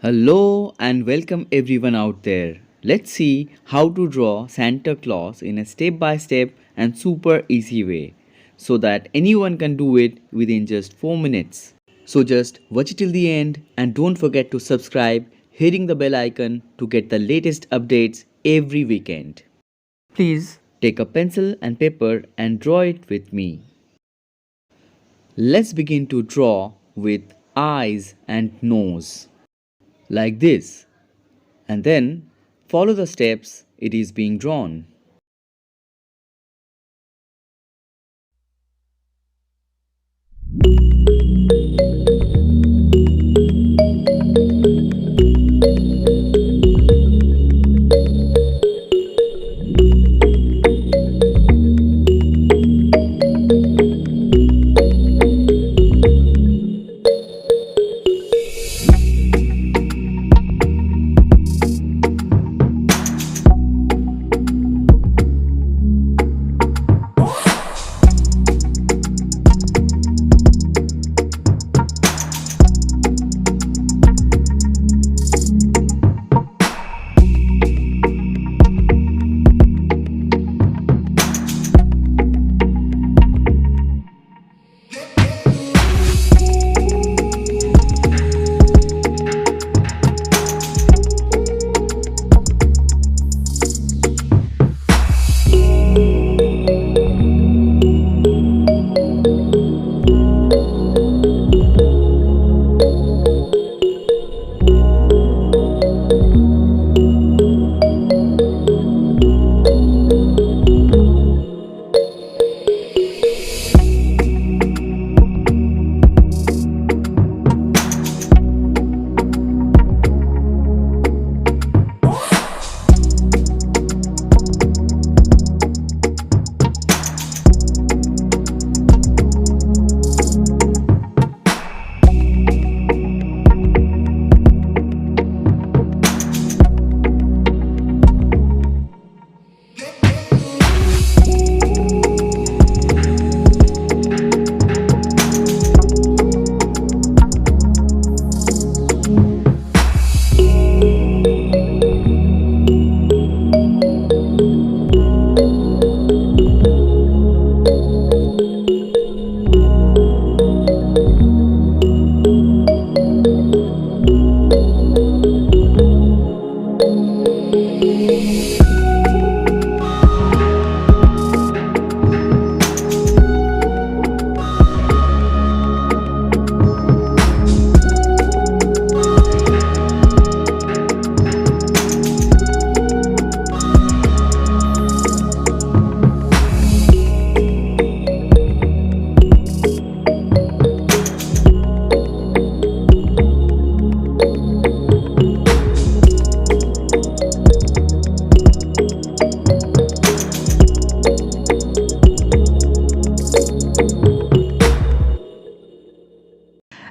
Hello and welcome everyone out there. Let's see how to draw Santa Claus in a step by step and super easy way so that anyone can do it within just 4 minutes. So just watch it till the end and don't forget to subscribe, hitting the bell icon to get the latest updates every weekend. Please take a pencil and paper and draw it with me. Let's begin to draw with eyes and nose like this, and then follow the steps it is being drawn.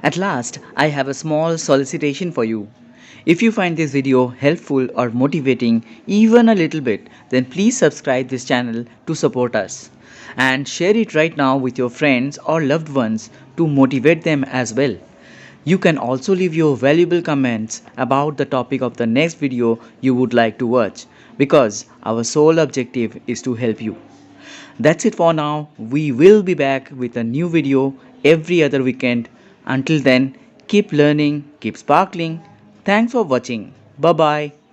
At last, I have a small solicitation for you. If you find this video helpful or motivating even a little bit, then please subscribe this channel to support us and share it right now with your friends or loved ones to motivate them as well. You can also leave your valuable comments about the topic of the next video you would like to watch because our sole objective is to help you. That's it for now. We will be back with a new video every other weekend. Until then, keep learning, keep sparkling. Thanks for watching. Bye bye.